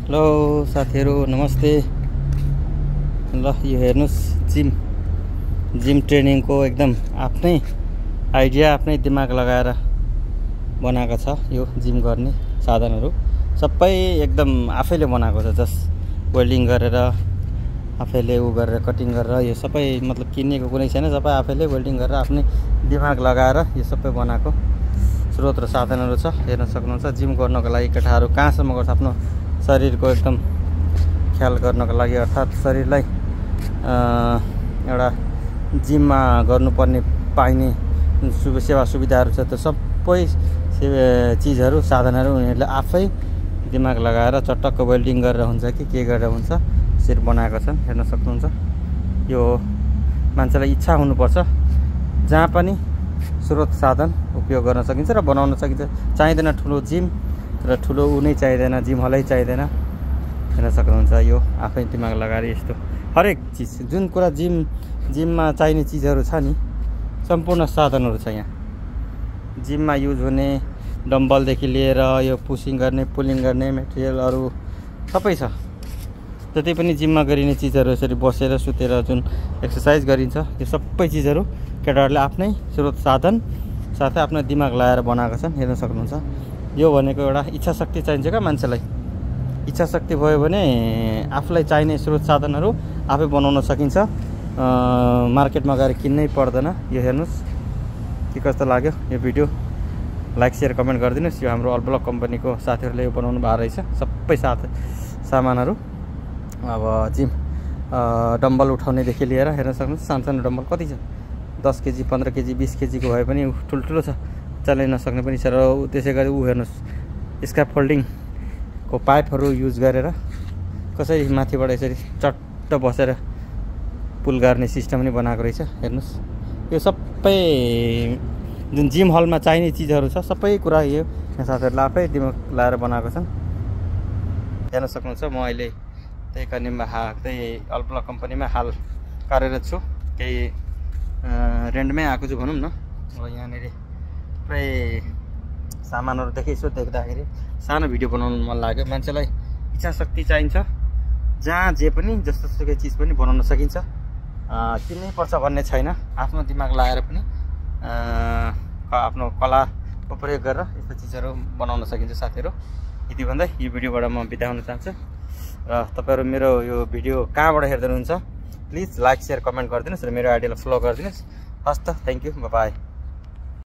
Hello साथीहरु नमस्ते। ल यो हेर्नुस् जिम ट्रेनिङ को एकदम आफ्नै आइडिया आफ्नै दिमाग लगाएर बनाएको छ। यो जिम गर्ने साधनहरु सबै एकदम आफैले बनाएको छ। जस्ट वेल्डिङ गरेर आफैले उ गरेर कटिङ गरेर यो सबै मतलब किनेको कुनै छैन। सबै आफैले वेल्डिङ गरेर आफ्नै दिमाग लगाएर यो सबै बनाएको स्रोत र साधनहरु छ। हेर्न सक्नुहुन्छ। जिम गर्नको लागि केटाहरु कहाँसम्म गर्छ आफ्नो शरीरको एकदम ख्याल गर्नको लागि, अर्थात् शरीरलाई एउटा जिममा गर्नुपर्ने पाइने सेवा सुविधाहरु छ। त्यो सबै चीजहरु साधनहरु उनीहरुले आफै दिमाग लगाएर चटक्क वेल्डिङ गरेर हुन्छ कि के गरेर हुन्छ यसरी बनाएको छन्। हेर्न सक्नुहुन्छ। यो मान्छेलाई इच्छा हुनुपर्छ, जहाँ पनि स्रोत साधन उपयोग गर्न सकिन्छ र बनाउन सकिन्छ। चाहिँदैन ठुलो जिम र ठुलो उ नै चाहिँदैन, जिम हलै चाहिँदैन। हेर्न सक्नुहुन्छ। यो आफै दिमाग लगाएर यस्तो हरेक चीज जुन कुरा जिममा चाहिने चीजहरु छ नि सम्पूर्ण साधनहरु छ यहाँ। जिममा युज हुने डम्बल देखि लिएर यो पुशिङ गर्ने पुलिङ गर्ने मेटेरियलहरु सबै छ। जति पनि जिममा गरिने चीजहरु यसरी बसेर सुतेर जुन एक्सरसाइज गरिन्छ यो सबै चीजहरु केटाहरुले आफ्नै स्रोत साधन साथै आफ्नो दिमाग लगाएर बनाएको छन्। हेर्न सक्नुहुन्छ। यो भनेको एउटा इच्छा शक्ति चाहिन्छ क्या मान्छेलाई। इच्छा शक्ति भयो भने आफूलाई चाहिने स्रोत साधनहरु आफै बनाउन सकिन्छ। मार्केटमा गएर किन्नै पर्दैन। यो हेर्नुस् के कस्तो लाग्यो यो भिडियो। Like share comment गरिदिनुस्। यो हाम्रो अल्ब्लक कम्पनीको साथीहरुले यो बनाउनु भएको रहेछ सबै सामानहरु। अब जिम डम्बल उठाउनेदेखि लिएर हेर्न सक्नुहुन्छ। सानो डम्बल कति छ, 10 केजी 15 केजी 20 केजी को भए पनि ठुल्ठुलो छ, चलाइ नसक्ने पनि छ। र त्यसैगरी उ हेर्नुस् स्क्याप फोल्डिङ को पाइपहरु युज गरेर कसरी माथिबाट यसरी चट्ट बसेर पुल गर्ने सिस्टम पनि बनाएको रहेछ। हेर्नुस् यो सबै जुन जिम हलमा चाहिने चीजहरु छ सबै कुरा यो साथीहरुले आफै दिमाग लगाएर बनाएको छन्। हेर्न सक्नुहुन्छ। म अहिले त्यही कनिममा त्यही अल्ब्लक कम्पनीमा हाल कार्यरत छु। केही रेन्टमै आएको छु भनौँ न। अब यहाँनिर थुप्रै सामानहरु यसो देख्दाखेरि सानो भिडियो बनाउनु मन लाग्यो। मान्छेलाई इच्छा शक्ति चाहिन्छ, जहाँ जे पनि जस्तोसुकै चीज पनि बनाउन सकिन्छ। किन्नै पर्छ भन्ने छैन। आफ्नो दिमाग लगाएर पनि आफ्नो कलाको प्रयोग गरेर यस्तो चीजहरु बनाउन सकिन्छ साथीहरु। यति भन्दै यो भिडियोबाट म बिदा हुन चाहन्छु। र तपाईहरु मेरो यो भिडियो कहाँबाट हेर्दै हुनुहुन्छ प्लिज लाइक शेयर कमेन्ट गरिदिनुस् र मेरो आइडियालाई फलो गरिदिनुस्। हस् त, थ्यांक यू, बाइ बाइ।